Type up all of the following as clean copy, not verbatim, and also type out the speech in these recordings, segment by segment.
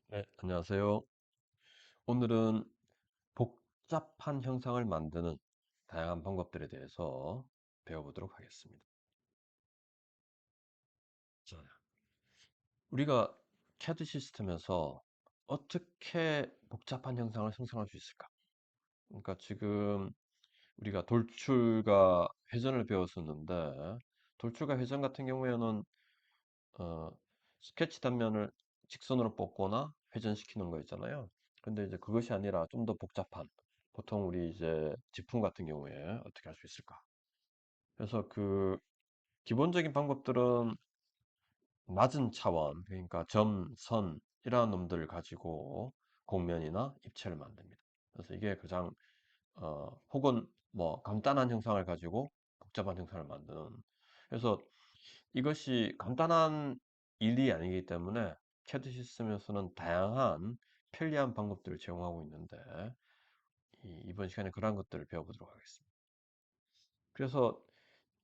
네, 안녕하세요. 오늘은 복잡한 형상을 만드는 다양한 방법들에 대해서 배워보도록 하겠습니다. 자, 우리가 CAD 시스템에서 어떻게 복잡한 형상을 생성할 수 있을까? 그러니까 지금 우리가 돌출과 회전을 배웠었는데, 돌출과 회전 같은 경우에는 어, 스케치 단면을 직선으로 뽑거나 회전시키는 거 있잖아요. 근데 이제 그것이 아니라 좀 더 복잡한, 보통 우리 이제 제품 같은 경우에 어떻게 할 수 있을까? 그래서 그 기본적인 방법들은 낮은 차원, 그러니까 점, 선, 이러한 놈들을 가지고 곡면이나 입체를 만듭니다. 그래서 이게 가장, 혹은 뭐 간단한 형상을 가지고 복잡한 형상을 만드는. 그래서 이것이 간단한 일이 아니기 때문에 CAD 시스템에서는 다양한 편리한 방법들을 제공하고 있는데 이번 시간에 그러한 것들을 배워보도록 하겠습니다. 그래서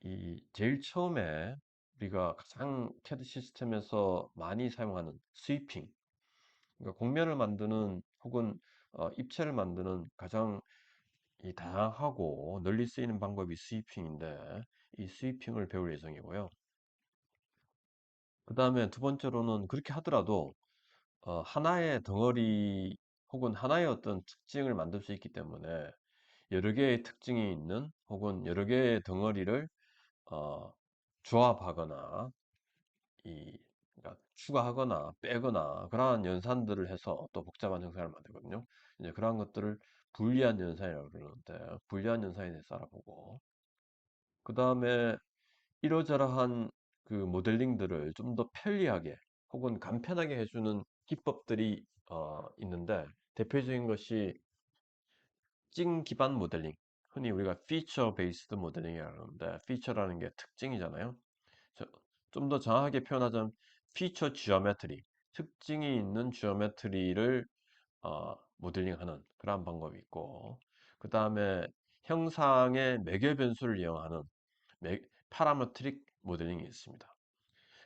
이 제일 처음에 우리가 가장 CAD 시스템에서 많이 사용하는 스위핑, 그러니까 곡면을 만드는 혹은 입체를 만드는 가장 이 다양하고 널리 쓰이는 방법이 스위핑인데 이 스위핑을 배울 예정이고요. 그 다음에 두 번째로는 그렇게 하더라도 하나의 덩어리 혹은 하나의 어떤 특징을 만들 수 있기 때문에 여러 개의 특징이 있는 혹은 여러 개의 덩어리를 어, 조합하거나 그러니까 추가하거나 빼거나 그러한 연산들을 해서 또 복잡한 형상을 만들거든요. 이제 그러한 것들을 불리한 연산이라고 그러는데 불리한 연산에 대해서 알아보고 그 다음에 이러저러한 그 모델링들을 좀 더 편리하게 혹은 간편하게 해주는 기법들이 있는데 대표적인 것이 찡 기반 모델링, 흔히 우리가 피처 베이스드 모델링이라고 하는데 피처라는 게 특징이잖아요. 좀 더 정확하게 표현하자면 피처 지오메트리, 특징이 있는 지오메트리를 모델링하는 그러한 방법이 있고 그 다음에 형상의 매개 변수를 이용하는 파라메트릭 모델링이 있습니다.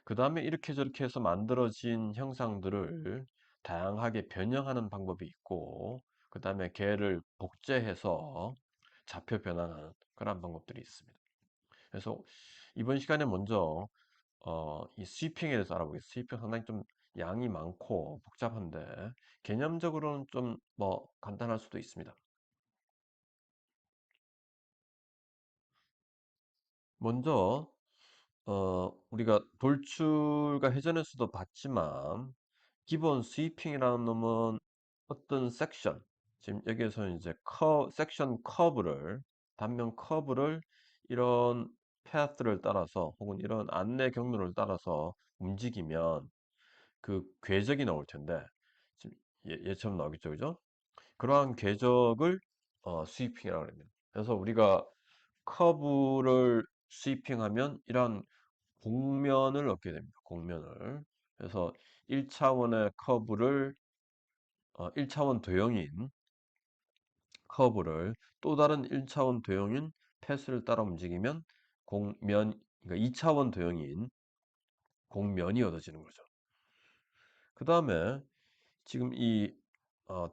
그 다음에 이렇게 저렇게 해서 만들어진 형상들을 다양하게 변형하는 방법이 있고 그 다음에 걔를 복제해서 좌표 변환하는 그런 방법들이 있습니다. 그래서 이번 시간에 먼저 이 스위핑에 대해서 알아보겠습니다. 스위핑 상당히 좀 양이 많고 복잡한데 개념적으로는 좀 뭐 간단할 수도 있습니다. 먼저 우리가 돌출과 회전에서도 봤지만 기본 스위핑이라는 놈은 어떤 섹션, 지금 여기에서 이제 섹션 커브를, 단면 커브를 이런 패스를 따라서 혹은 이런 안내 경로를 따라서 움직이면 그 궤적이 나올 텐데 지금 얘처럼 나오겠죠, 그죠? 그러한 궤적을 스위핑이라고 합니다. 그래서 우리가 커브를 스위핑하면 이러한 곡면을 얻게 됩니다. 곡면을. 그래서 1차원의 커브를 1차원 도형인 커브를 또 다른 1차원 도형인 패스를 따라 움직이면 곡면, 그러니까 2차원 도형인 곡면이 얻어지는 거죠. 그 다음에 지금 이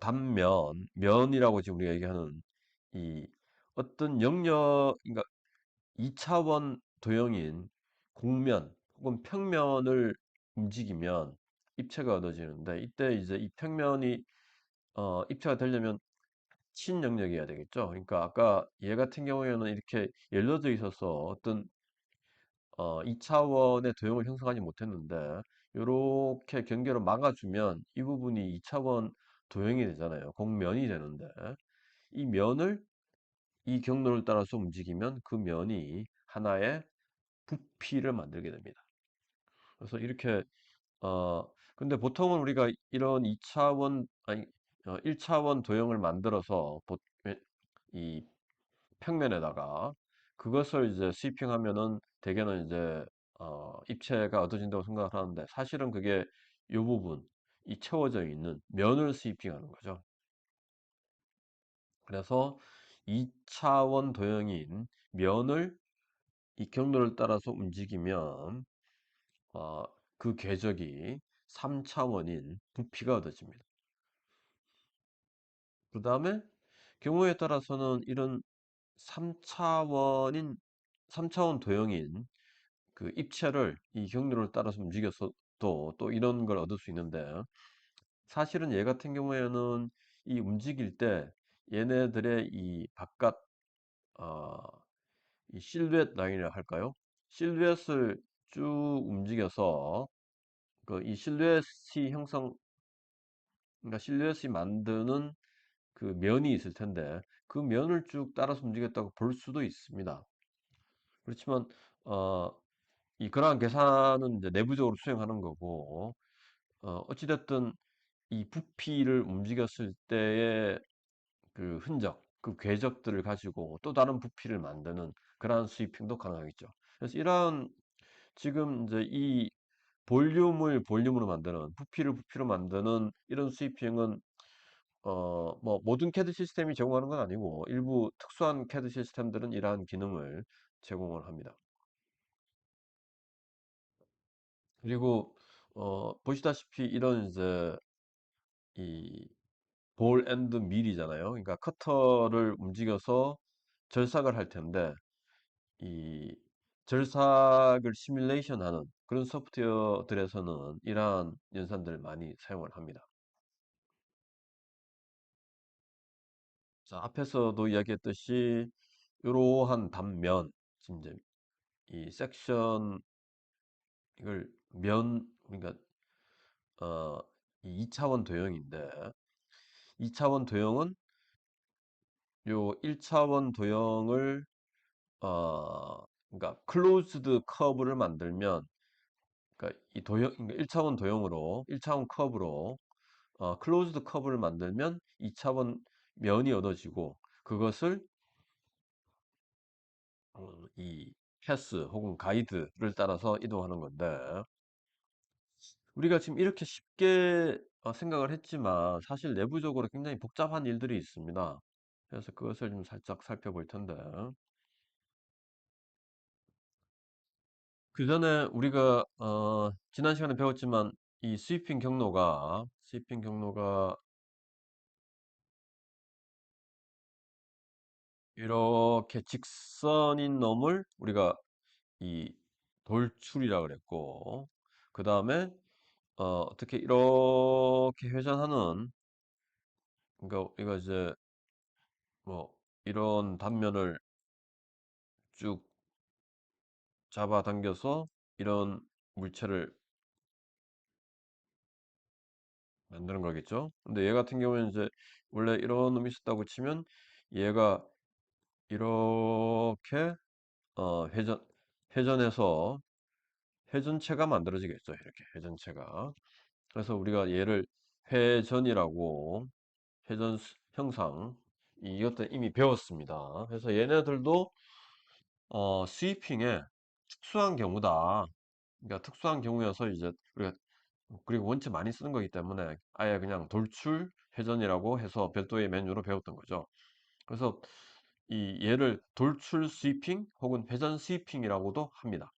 단면, 면이라고 지금 우리가 얘기하는 이 어떤 영역, 그러니까 2차원 도형인 곡면 혹은 평면을 움직이면 입체가 얻어지는데 이때 이제 이 평면이 입체가 되려면 친영역이어야 되겠죠. 그러니까 아까 얘 같은 경우에는 이렇게 열려져 있어서 어떤 2차원의 도형을 형성하지 못했는데 이렇게 경계로 막아주면 이 부분이 2차원 도형이 되잖아요. 곡면이 되는데 이 면을 이 경로를 따라서 움직이면 그 면이 하나의 부피를 만들게 됩니다. 그래서 이렇게 근데 보통은 우리가 이런 2차원 아니 1차원 도형을 만들어서 이 평면에다가 그것을 이제 스위핑하면은 대개는 이제 입체가 얻어진다고 생각을 하는데 사실은 그게 이 부분 이 채워져 있는 면을 스위핑하는 거죠. 그래서 2차원 도형인 면을 이 경로를 따라서 움직이면 그 궤적이 3차원인 부피가 얻어집니다. 그 다음에 경우에 따라서는 이런 3차원인 3차원 도형인 그 입체를 이 경로를 따라서 움직여서 또 이런 걸 얻을 수 있는데, 사실은 얘 같은 경우에는 이 움직일 때 얘네들의 이 바깥 어, 이 실루엣 라인이라 할까요? 실루엣을 쭉 움직여서 그 이 실루엣이 그러니까 실루엣이 만드는 그 면이 있을 텐데 그 면을 쭉 따라서 움직였다고 볼 수도 있습니다. 그렇지만 어, 이 그러한 계산은 이제 내부적으로 수행하는 거고, 어찌됐든 이 부피를 움직였을 때의 그 흔적, 그 궤적들을 가지고 또 다른 부피를 만드는 그러한 스위핑도 가능하겠죠. 그래서 이러한 지금 이제 이 볼륨으로 만드는, 부피를 부피로 만드는 이런 스위핑은 뭐 모든 캐드 시스템이 제공하는 건 아니고 일부 특수한 캐드 시스템들은 이러한 기능을 제공을 합니다. 그리고 보시다시피 이런 이제 이 볼 앤드 밀이잖아요. 그러니까 커터를 움직여서 절삭을 할 텐데 이 절삭을 시뮬레이션 하는 그런 소프트웨어들에서는 이러한 연산들을 많이 사용을 합니다. 자, 앞에서도 이야기했듯이 이러한 단면, 지금 이제 이 섹션 이걸 그러니까 어, 이 2차원 도형인데 2차원 도형은 요 1차원 도형을 그러니까 클로즈드 커브를 만들면, 그러니까 이 도형 그러니까 1차원 도형으로 1차원 커브로 클로즈드 커브를 만들면 2차원 면이 얻어지고 그것을 이 패스 혹은 가이드를 따라서 이동하는 건데, 우리가 지금 이렇게 쉽게 생각을 했지만 사실 내부적으로 굉장히 복잡한 일들이 있습니다. 그래서 그것을 좀 살짝 살펴볼 텐데, 그 전에 우리가 지난 시간에 배웠지만 이 스위핑 경로가 이렇게 직선인 놈을 우리가 이 돌출이라 그랬고, 그 다음에 어떻게 이렇게 회전하는, 그러니까 이거 이제 뭐 이런 단면을 쭉 잡아당겨서 이런 물체를 만드는 거겠죠. 근데 얘 같은 경우에는 이제 원래 이런 놈이 있었다고 치면 얘가 이렇게 회전해서 회전체가 만들어지겠죠. 이렇게 회전체가. 그래서 우리가 얘를 회전이라고, 회전 형상, 이것도 이미 배웠습니다. 그래서 얘네들도 스위핑의 특수한 경우다. 그러니까 특수한 경우여서 이제 우리가, 그리고 원체 많이 쓰는 거기 때문에 아예 그냥 돌출 회전이라고 해서 별도의 메뉴로 배웠던 거죠. 그래서 이 얘를 돌출 스위핑 혹은 회전 스위핑이라고도 합니다.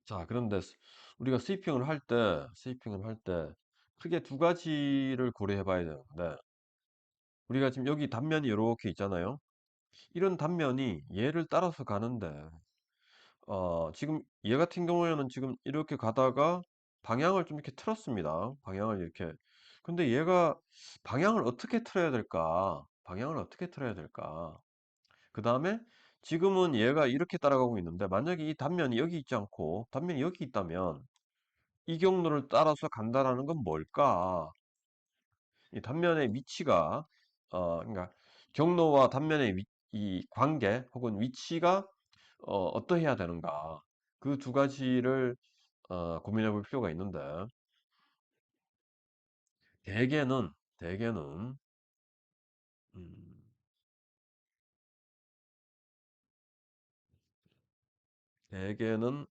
자, 그런데 우리가 스위핑을 할 때 크게 두 가지를 고려해 봐야 되는데, 우리가 지금 여기 단면이 이렇게 있잖아요. 이런 단면이 얘를 따라서 가는데 지금 얘 같은 경우에는 지금 이렇게 가다가 방향을 좀 이렇게 틀었습니다. 방향을 이렇게. 근데 얘가 방향을 어떻게 틀어야 될까? 방향을 어떻게 틀어야 될까? 그 다음에 지금은 얘가 이렇게 따라가고 있는데 만약에 이 단면이 여기 있지 않고 단면이 여기 있다면 이 경로를 따라서 간다라는 건 뭘까? 이 단면의 위치가 그러니까 경로와 단면의 이 관계 혹은 위치가 어떠해야 되는가? 그 두 가지를 고민해 볼 필요가 있는데, 대개는 음, 대개는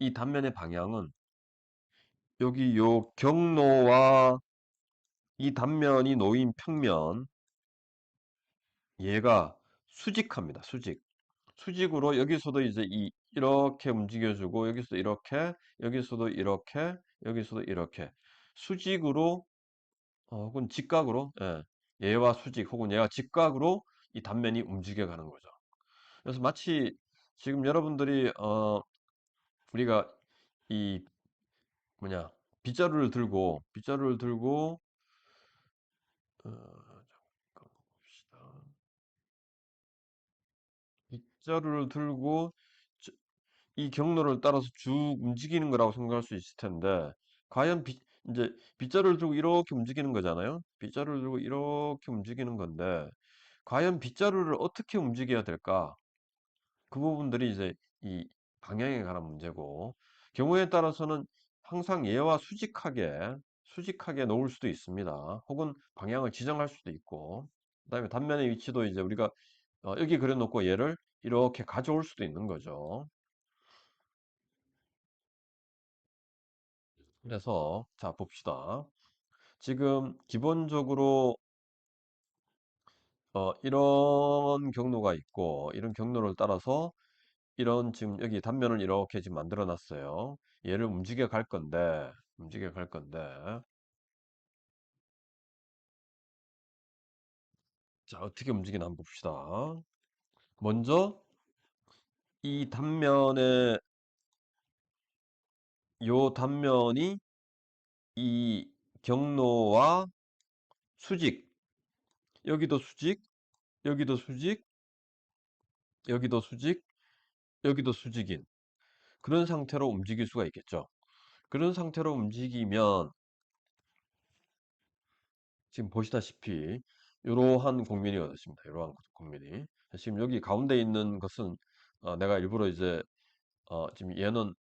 이 단면의 방향은 여기 요 경로와 이 단면이 놓인 평면, 얘가 수직합니다. 수직. 수직으로 여기서도 이제 이렇게 움직여주고 여기서 이렇게 여기서도 이렇게 여기서도 이렇게 수직으로 혹은 직각으로 얘와 수직 혹은 얘와 직각으로 이 단면이 움직여가는 거죠. 그래서 마치 지금 여러분들이 우리가 이 뭐냐 빗자루를 들고 잠깐 봅시다. 빗자루를 들고 이 경로를 따라서 쭉 움직이는 거라고 생각할 수 있을 텐데 과연 이제 빗자루를 들고 이렇게 움직이는 거잖아요. 빗자루를 들고 이렇게 움직이는 건데 과연 빗자루를 어떻게 움직여야 될까? 그 부분들이 이제 이 방향에 관한 문제고 경우에 따라서는 항상 얘와 수직하게 놓을 수도 있습니다. 혹은 방향을 지정할 수도 있고 그다음에 단면의 위치도 이제 우리가 여기 그려놓고 얘를 이렇게 가져올 수도 있는 거죠. 그래서 자 봅시다. 지금 기본적으로 이런 경로가 있고 이런 경로를 따라서 이런 지금 여기 단면을 이렇게 지금 만들어 놨어요. 얘를 움직여 갈 건데 자 어떻게 움직이나 한번 봅시다. 먼저 이 단면의 요 단면이 이 경로와 수직 여기도 수직 여기도 수직 여기도 수직 여기도 수직인 그런 상태로 움직일 수가 있겠죠. 그런 상태로 움직이면 지금 보시다시피 이러한 곡면이 얻어집니다. 이러한 곡면이. 지금 여기 가운데 있는 것은 내가 일부러 이제 지금 얘는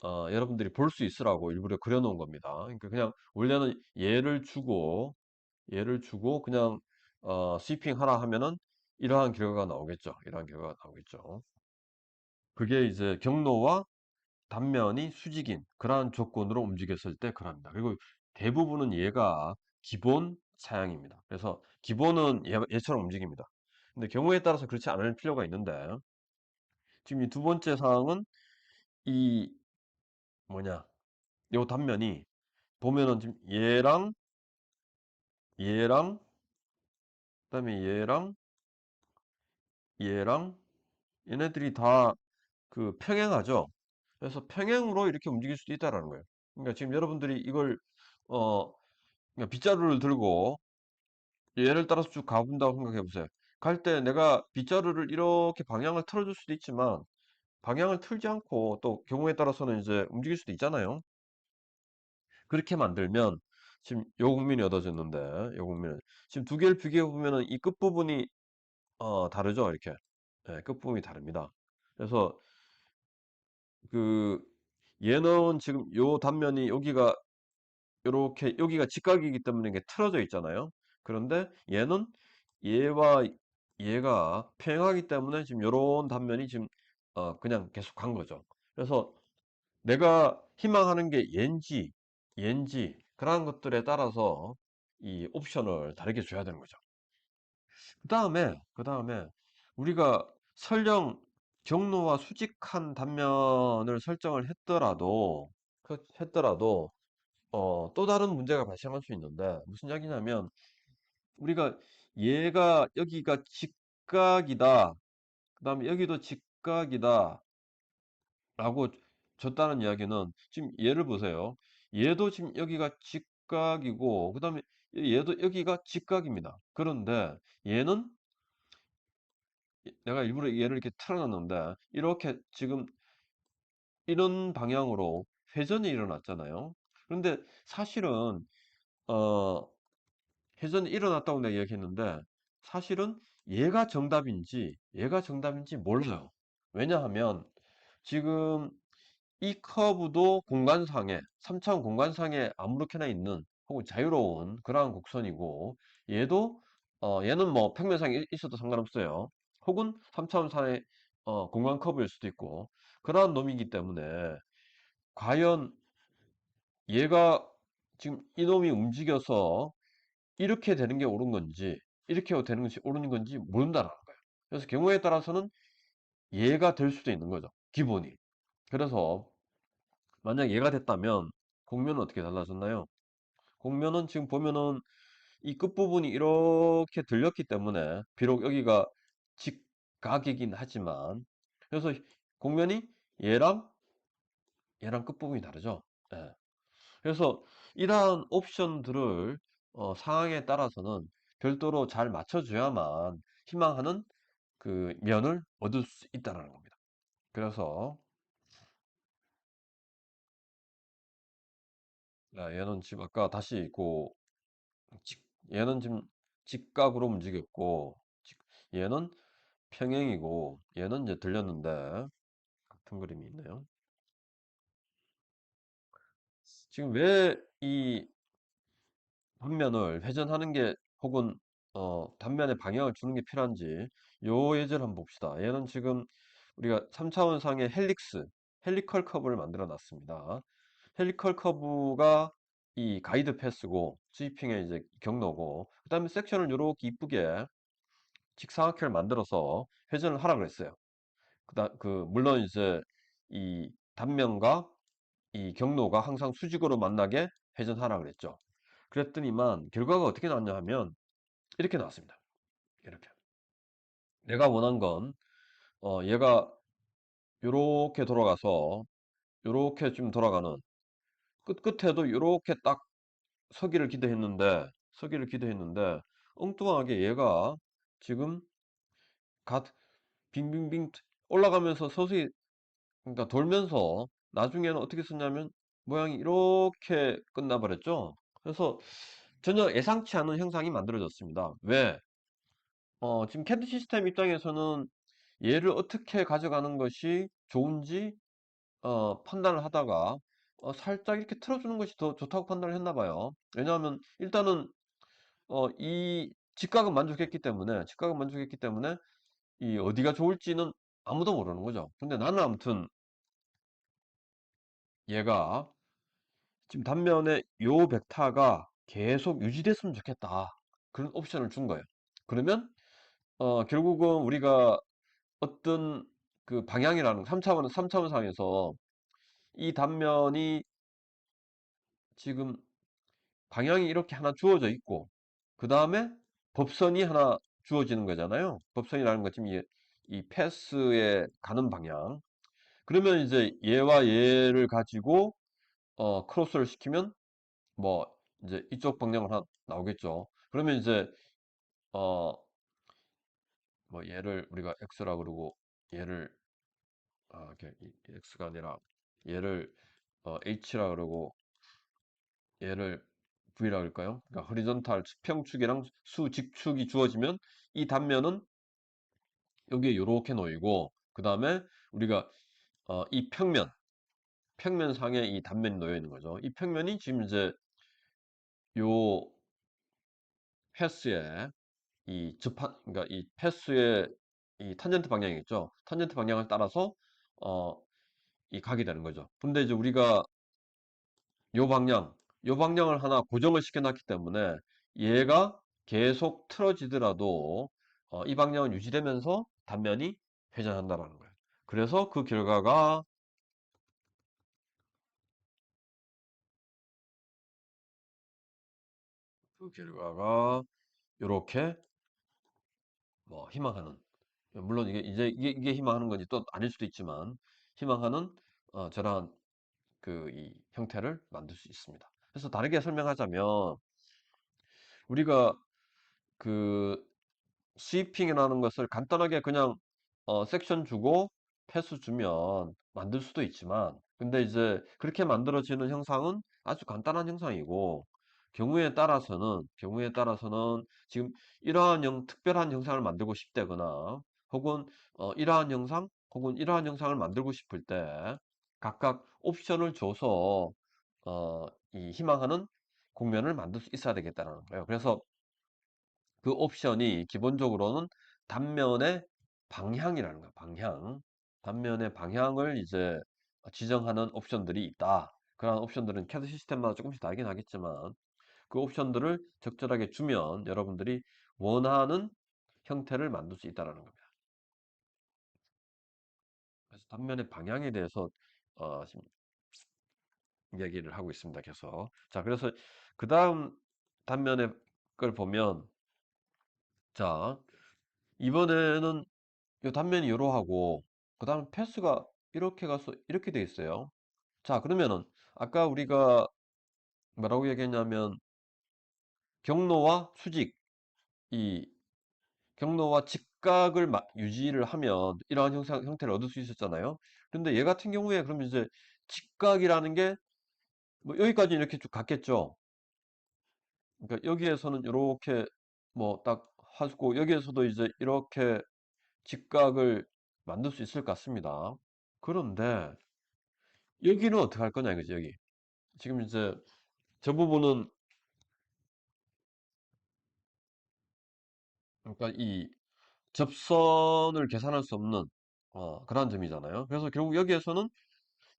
여러분들이 볼 수 있으라고 일부러 그려놓은 겁니다. 그러니까 그냥 원래는 얘를 주고 그냥 스위핑 하라 하면은 이러한 결과가 나오겠죠. 이러한 결과가 나오겠죠. 그게 이제 경로와 단면이 수직인 그러한 조건으로 움직였을 때 그럽니다. 그리고 대부분은 얘가 기본 사양입니다. 그래서 기본은 얘처럼 움직입니다. 근데 경우에 따라서 그렇지 않을 필요가 있는데 지금 이 두 번째 사항은 이 뭐냐 요 단면이 보면은 지금 얘랑 그다음에 얘랑 얘네들이 다 그 평행하죠. 그래서 평행으로 이렇게 움직일 수도 있다라는 거예요. 그러니까 지금 여러분들이 이걸 어 그러니까 빗자루를 들고 얘를 따라서 쭉 가본다고 생각해 보세요. 갈 때 내가 빗자루를 이렇게 방향을 틀어줄 수도 있지만 방향을 틀지 않고 또 경우에 따라서는 이제 움직일 수도 있잖아요. 그렇게 만들면 지금 요 국면이 얻어졌는데 요 국면 지금 두 개를 비교해 보면은 이 끝부분이 다르죠 이렇게 끝부분이 다릅니다. 그래서 그 얘는 지금 요 단면이 여기가 요렇게 여기가 직각이기 때문에 이게 틀어져 있잖아요. 그런데 얘는 얘와 얘가 평행하기 때문에 지금 요런 단면이 지금 그냥 계속 간 거죠. 그래서 내가 희망하는 게 얘인지 그러한 것들에 따라서 이 옵션을 다르게 줘야 되는 거죠. 그 다음에 우리가 설령 경로와 수직한 단면을 설정을 했더라도 또 다른 문제가 발생할 수 있는데 무슨 이야기냐면 우리가 얘가 여기가 직각이다. 그다음에 여기도 직각이다. 라고 줬다는 이야기는 지금 얘를 보세요. 얘도 지금 여기가 직각이고 그다음에 얘도 여기가 직각입니다. 그런데 얘는 내가 일부러 얘를 이렇게 틀어놨는데 이렇게 지금 이런 방향으로 회전이 일어났잖아요. 그런데 사실은 어 회전이 일어났다고 내가 이야기했는데 사실은 얘가 정답인지 몰라요. 왜냐하면 지금 이 커브도 공간상에 3차원 공간상에 아무렇게나 있는 혹은 자유로운 그러한 곡선이고 얘도 얘는 뭐 평면상에 있어도 상관없어요. 혹은 3차원상의 공간 커브일 수도 있고 그러한 놈이기 때문에 과연 얘가 지금 이놈이 움직여서 이렇게 되는 게 옳은 건지 이렇게 되는 것이 옳은 건지 모른다는 거예요. 그래서 경우에 따라서는 얘가 될 수도 있는 거죠. 기본이. 그래서 만약 얘가 됐다면 곡면은 어떻게 달라졌나요? 곡면은 지금 보면은 이 끝부분이 이렇게 들렸기 때문에 비록 여기가 직각이긴 하지만 그래서 곡면이 얘랑 얘랑 끝부분이 다르죠. 예. 그래서 이러한 옵션들을 상황에 따라서는 별도로 잘 맞춰줘야만 희망하는 그 면을 얻을 수 있다는 겁니다. 그래서 얘는 지금 아까 다시 그 얘는 지금 직각으로 움직였고 얘는 평행이고 얘는 이제 들렸는데 같은 그림이 있네요. 지금 왜 이 단면을 회전하는 게 혹은 단면에 방향을 주는 게 필요한지 요 예제를 한번 봅시다. 얘는 지금 우리가 3차원상의 헬리컬 커브를 만들어 놨습니다. 헬리컬 커브가 이 가이드 패스고 스위핑의 이제 경로고 그다음에 섹션을 이렇게 이쁘게 직사각형을 만들어서 회전을 하라 그랬어요. 물론 이제 이 단면과 이 경로가 항상 수직으로 만나게 회전하라 그랬죠. 그랬더니만 결과가 어떻게 나왔냐 하면 이렇게 나왔습니다. 이렇게. 내가 원한 건 얘가 요렇게 돌아가서 요렇게 좀 돌아가는 끝에도 요렇게 딱 서기를 기대했는데 엉뚱하게 얘가 지금 갓 빙빙빙 올라가면서 서서히 그러니까 돌면서 나중에는 어떻게 썼냐면 모양이 이렇게 끝나버렸죠. 그래서 전혀 예상치 않은 현상이 만들어졌습니다. 왜? 지금 CAD 시스템 입장에서는 얘를 어떻게 가져가는 것이 좋은지 판단을 하다가 살짝 이렇게 틀어주는 것이 더 좋다고 판단을 했나 봐요. 왜냐하면 일단은 이 직각은 만족했기 때문에 이 어디가 좋을지는 아무도 모르는 거죠. 근데 나는 아무튼 얘가 지금 단면에 요 벡터가 계속 유지됐으면 좋겠다. 그런 옵션을 준 거예요. 그러면 결국은 우리가 어떤 그 방향이라는 3차원상에서 이 단면이 지금 방향이 이렇게 하나 주어져 있고 그 다음에 법선이 하나 주어지는 거잖아요. 법선이라는 것 지금 이 패스에 가는 방향. 그러면 이제 얘와 얘를 가지고 크로스를 시키면 뭐 이제 이쪽 방향으로 하나 나오겠죠. 그러면 이제 어 뭐 얘를 우리가 x라 그러고 얘를 이렇게 x가 아니라 얘를 h라 그러고 얘를 v라 그럴까요? 그러니까 허리존탈 수평축이랑 수직축이 주어지면 이 단면은 여기에 이렇게 놓이고 그 다음에 우리가 이 평면상에 이 단면이 놓여 있는 거죠. 이 평면이 지금 이제 요 패스에 그러니까 이 패스의 이 탄젠트 방향이 있죠. 탄젠트 방향을 따라서 어, 이 각이 되는 거죠. 근데 이제 우리가 요 방향, 요 방향을 하나 고정을 시켜놨기 때문에 얘가 계속 틀어지더라도 이 방향은 유지되면서 단면이 회전한다라는 거예요. 그래서 그 결과가 이렇게 뭐 희망하는 물론 이게 희망하는 건지 또 아닐 수도 있지만 희망하는 저러한 그 이 형태를 만들 수 있습니다. 그래서 다르게 설명하자면 우리가 그 스위핑이라는 것을 간단하게 그냥 섹션 주고 패스 주면 만들 수도 있지만 근데 이제 그렇게 만들어지는 형상은 아주 간단한 형상이고 경우에 따라서는 지금 이러한 특별한 형상을 만들고 싶다거나 혹은 이러한 형상 혹은 이러한 형상을 만들고 싶을 때 각각 옵션을 줘서 이 희망하는 공면을 만들 수 있어야 되겠다는 거예요. 그래서 그 옵션이 기본적으로는 단면의 방향이라는 거야, 방향. 단면의 방향을 이제 지정하는 옵션들이 있다. 그러한 옵션들은 CAD 시스템마다 조금씩 다르긴 하겠지만 그 옵션들을 적절하게 주면 여러분들이 원하는 형태를 만들 수 있다는 겁니다. 단면의 방향에 대해서 지금 이야기를 하고 있습니다. 계속. 자, 그래서 그 다음 단면의 걸 보면, 자, 이번에는 이 단면이 요러하고, 그 다음 패스가 이렇게 가서 이렇게 돼 있어요. 자, 그러면은 아까 우리가 뭐라고 얘기했냐면 경로와 수직, 이 경로와 직각을 유지를 하면 이러한 형태를 얻을 수 있었잖아요. 근데 얘 같은 경우에 그러면 이제 직각이라는 게 뭐 여기까지 이렇게 쭉 갔겠죠. 그러니까 여기에서는 이렇게 뭐 딱 하고 여기에서도 이제 이렇게 직각을 만들 수 있을 것 같습니다. 그런데 여기는 어떻게 할 거냐 이거지, 여기. 지금 이제 저 부분은 그러니까 이 접선을 계산할 수 없는 그런 점이잖아요. 그래서 결국 여기에서는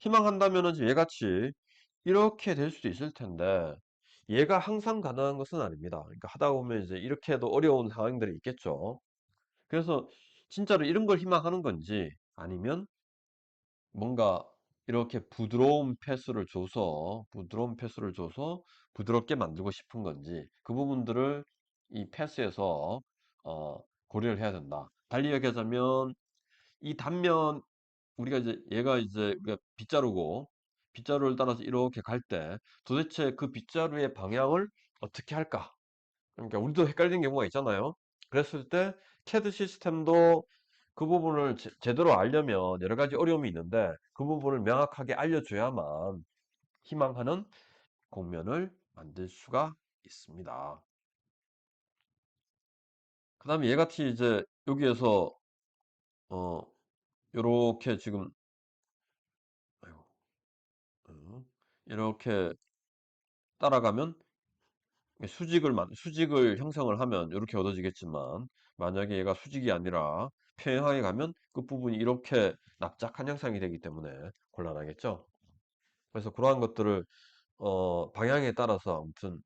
희망한다면은 얘같이 이렇게 될 수도 있을 텐데 얘가 항상 가능한 것은 아닙니다. 그러니까 하다 보면 이제 이렇게 해도 어려운 상황들이 있겠죠. 그래서 진짜로 이런 걸 희망하는 건지 아니면 뭔가 이렇게 부드러운 패스를 줘서 부드럽게 만들고 싶은 건지 그 부분들을 이 패스에서 고려를 해야 된다. 달리 얘기하자면 이 단면 우리가 이제 얘가 이제 우리가 빗자루고 빗자루를 따라서 이렇게 갈 때 도대체 그 빗자루의 방향을 어떻게 할까? 그러니까 우리도 헷갈리는 경우가 있잖아요. 그랬을 때 CAD 시스템도 그 부분을 제대로 알려면 여러 가지 어려움이 있는데 그 부분을 명확하게 알려줘야만 희망하는 공면을 만들 수가 있습니다. 그 다음에 얘같이 이제 여기에서 어 요렇게 지금 아이고, 이렇게 따라가면 수직을 형성을 하면 이렇게 얻어지겠지만 만약에 얘가 수직이 아니라 평행하게 가면 끝부분이 이렇게 납작한 형상이 되기 때문에 곤란하겠죠. 그래서 그러한 것들을 방향에 따라서 아무튼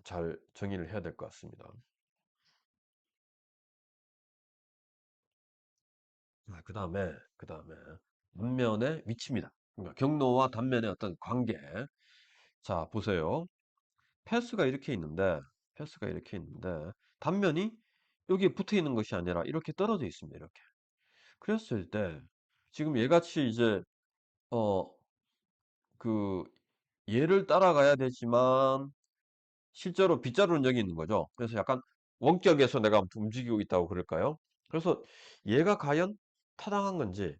잘 정의를 해야 될 것 같습니다. 그 다음에 단면의 위치입니다. 그러니까 경로와 단면의 어떤 관계. 자, 보세요. 패스가 이렇게 있는데 패스가 이렇게 있는데 단면이 여기에 붙어 있는 것이 아니라 이렇게 떨어져 있습니다. 이렇게. 그랬을 때 지금 얘같이 이제 어 그 얘를 따라가야 되지만 실제로 빗자루는 여기 있는 거죠. 그래서 약간 원격에서 내가 아무튼 움직이고 있다고 그럴까요? 그래서 얘가 과연 타당한 건지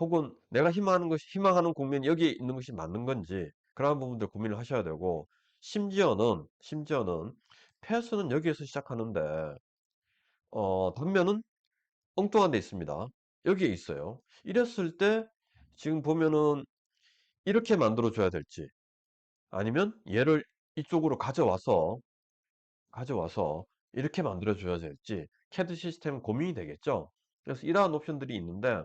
혹은 내가 희망하는 국면이 여기 있는 것이 맞는 건지 그러한 부분들 고민을 하셔야 되고 심지어는 패스는 여기에서 시작하는데 단면은 엉뚱한 데 있습니다. 여기에 있어요. 이랬을 때 지금 보면은 이렇게 만들어 줘야 될지 아니면 얘를 이쪽으로 가져와서 이렇게 만들어 줘야 될지 CAD 시스템 고민이 되겠죠. 그래서 이러한 옵션들이 있는데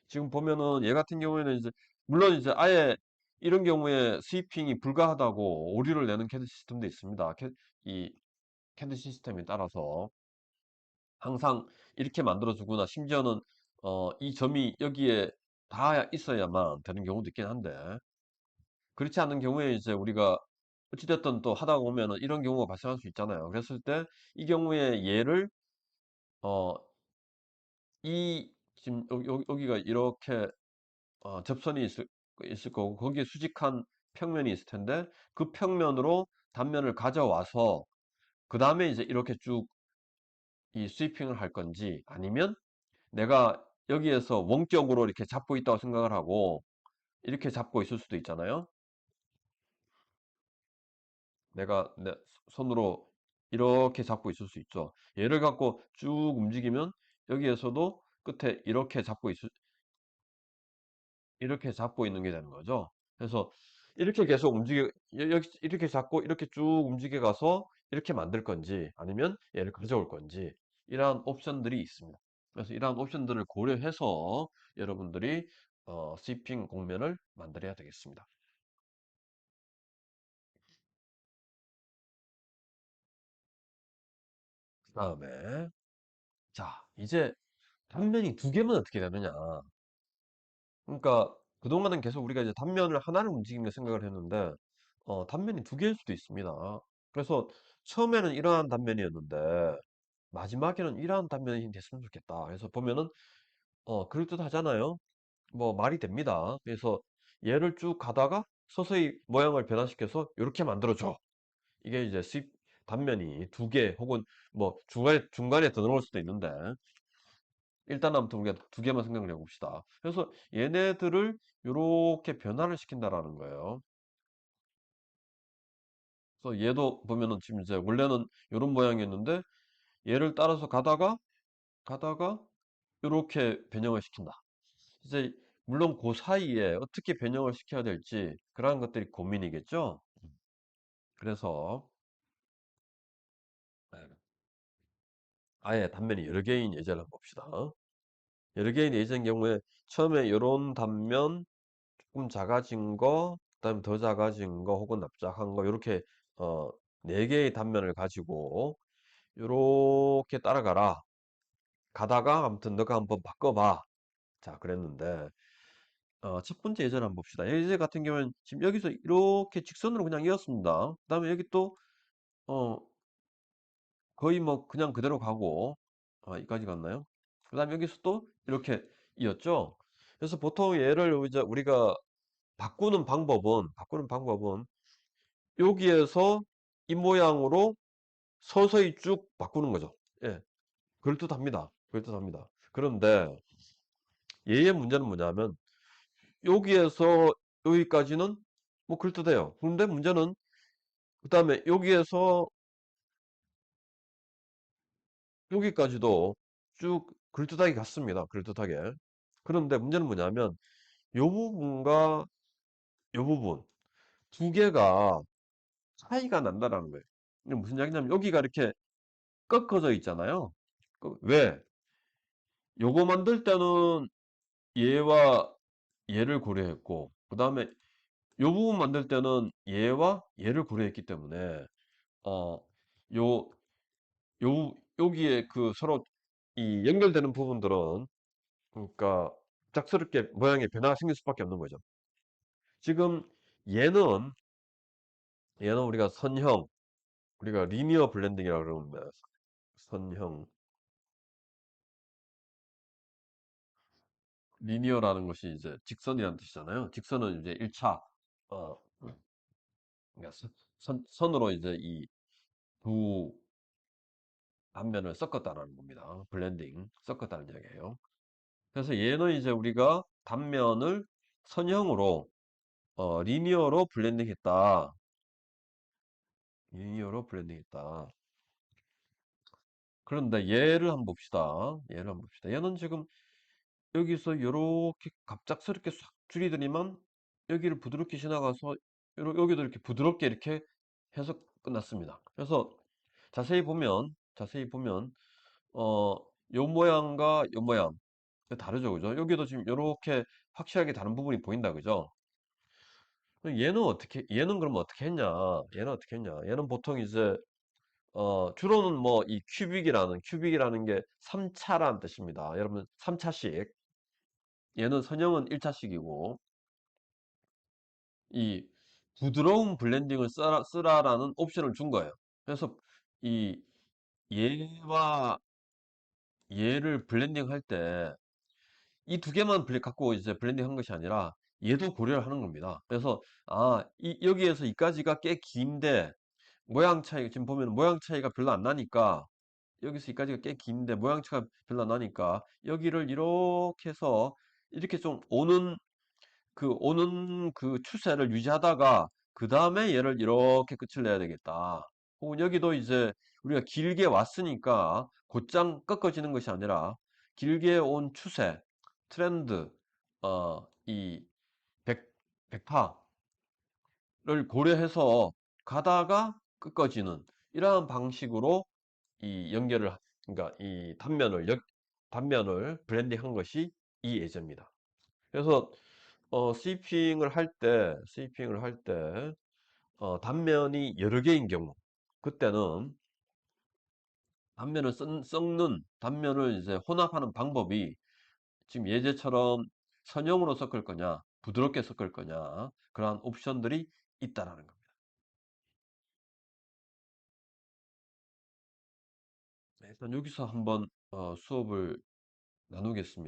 지금 보면은 얘 같은 경우에는 이제 물론 이제 아예 이런 경우에 스위핑이 불가하다고 오류를 내는 CAD 시스템도 있습니다. 이 CAD 시스템에 따라서 항상 이렇게 만들어 주거나 심지어는 이 점이 여기에 다 있어야만 되는 경우도 있긴 한데 그렇지 않은 경우에 이제 우리가 어찌됐든 또 하다 보면은 이런 경우가 발생할 수 있잖아요. 그랬을 때 이 경우에 얘를 어, 지금 여기가 이렇게 접선이 있을 거고 거기에 수직한 평면이 있을 텐데 그 평면으로 단면을 가져와서 그 다음에 이제 이렇게 쭉 이 스위핑을 할 건지 아니면 내가 여기에서 원격으로 이렇게 잡고 있다고 생각을 하고 이렇게 잡고 있을 수도 있잖아요. 내가 내 손으로 이렇게 잡고 있을 수 있죠. 얘를 갖고 쭉 움직이면 여기에서도 끝에 이렇게 잡고 있는 게 되는 거죠. 그래서 이렇게 계속 여기 이렇게 잡고 이렇게 쭉 움직여 가서 이렇게 만들 건지 아니면 얘를 가져올 건지 이러한 옵션들이 있습니다. 그래서 이러한 옵션들을 고려해서 여러분들이 스위핑 공면을 만들어야 되겠습니다. 그 다음에 자 이제 단면이 두 개면 어떻게 되느냐? 그러니까 그동안은 계속 우리가 이제 단면을 하나를 움직이며 생각을 했는데 단면이 두 개일 수도 있습니다. 그래서 처음에는 이러한 단면이었는데 마지막에는 이러한 단면이 됐으면 좋겠다. 그래서 보면은 그럴듯하잖아요. 뭐 말이 됩니다. 그래서 얘를 쭉 가다가 서서히 모양을 변화시켜서 이렇게 만들어줘. 이게 이제 수입 단면이 두 개 혹은 뭐 중간에 더 넣을 수도 있는데 일단 아무튼 우리가 두 개만 생각을 해봅시다. 그래서 얘네들을 이렇게 변화를 시킨다라는 거예요. 그래서 얘도 보면은 지금 이제 원래는 이런 모양이었는데 얘를 따라서 가다가 이렇게 변형을 시킨다. 이제 물론 그 사이에 어떻게 변형을 시켜야 될지 그러한 것들이 고민이겠죠. 그래서 네, 아예 단면이 여러 개인 예제를 한번 봅시다. 여러 개인 예제인 경우에 처음에 이런 단면 조금 작아진 거, 그다음에 더 작아진 거 혹은 납작한 거 이렇게 어, 네 개의 단면을 가지고 이렇게 따라가라. 가다가 아무튼 너가 한번 바꿔봐. 자, 그랬는데 첫 번째 예제를 한번 봅시다. 예제 같은 경우는 지금 여기서 이렇게 직선으로 그냥 이었습니다. 그다음에 여기 또 어, 거의 뭐 그냥 그대로 가고 여기까지 갔나요? 그다음에 여기서 또 이렇게 이었죠. 그래서 보통 얘를 이제 우리가 바꾸는 방법은 여기에서 이 모양으로 서서히 쭉 바꾸는 거죠. 예, 그럴듯합니다. 그럴듯합니다. 그런데 얘의 문제는 뭐냐면 여기에서 여기까지는 뭐 그럴듯해요. 그런데 문제는 그 다음에 여기에서 여기까지도 쭉 그럴듯하게 갔습니다. 그럴듯하게. 그런데 문제는 뭐냐면 요 부분과 요 부분 두 개가 차이가 난다라는 거예요. 이게 무슨 이야기냐면 여기가 이렇게 꺾어져 있잖아요. 왜? 요거 만들 때는 얘와 얘를 고려했고 그 다음에 요 부분 만들 때는 얘와 얘를 고려했기 때문에 어, 요, 여기에 그 서로 이 연결되는 부분들은 그러니까 짝스럽게 모양의 변화가 생길 수밖에 없는 거죠. 지금 얘는 우리가 선형 우리가 리니어 블렌딩이라고 그러는데 선형 리니어라는 것이 이제 직선이라는 뜻이잖아요. 직선은 이제 1차 그러니까 선으로 이제 이 두 단면을 섞었다는 겁니다. 블렌딩 섞었다는 이야기예요. 그래서 얘는 이제 우리가 단면을 선형으로 리니어로 블렌딩했다. 리니어로 블렌딩했다. 그런데 얘를 한번 봅시다. 얘는 지금 여기서 이렇게 갑작스럽게 싹 줄이더니만 여기를 부드럽게 지나가서 여기도 이렇게 부드럽게 이렇게 해서 끝났습니다. 그래서 자세히 보면 어, 요 모양과 요 모양 다르죠, 그죠? 여기도 지금 이렇게 확실하게 다른 부분이 보인다, 그죠? 그럼 얘는 그럼 어떻게 했냐? 얘는 보통 이제 주로는 뭐 이 큐빅이라는 게 3차라는 뜻입니다. 여러분 3차씩 얘는 선형은 1차씩이고 이 부드러운 블렌딩을 쓰라라는 옵션을 준 거예요. 그래서 이 얘와 얘를 블렌딩 할 때 이 두 개만 갖고 이제 블렌딩 한 것이 아니라 얘도 고려를 하는 겁니다. 그래서 여기에서 이까지가 꽤 긴데 모양 차이 지금 보면 모양 차이가 별로 안 나니까 여기서 여기까지가 꽤 긴데 모양 차이가 별로 안 나니까 여기를 이렇게 해서 이렇게 좀 오는 그 추세를 유지하다가 그 다음에 얘를 이렇게 끝을 내야 되겠다. 혹은 여기도 이제 우리가 길게 왔으니까 곧장 꺾어지는 것이 아니라 길게 온 추세, 트렌드, 이 백, 백파를 고려해서 가다가 꺾어지는 이러한 방식으로 이 연결을, 그러니까 이 단면을 브랜딩한 것이 이 예제입니다. 그래서 스위핑을 할 때, 단면이 여러 개인 경우, 그때는 단면을 이제 혼합하는 방법이 지금 예제처럼 선형으로 섞을 거냐, 부드럽게 섞을 거냐, 그러한 옵션들이 있다라는 겁니다. 네, 일단 여기서 한번 수업을 나누겠습니다.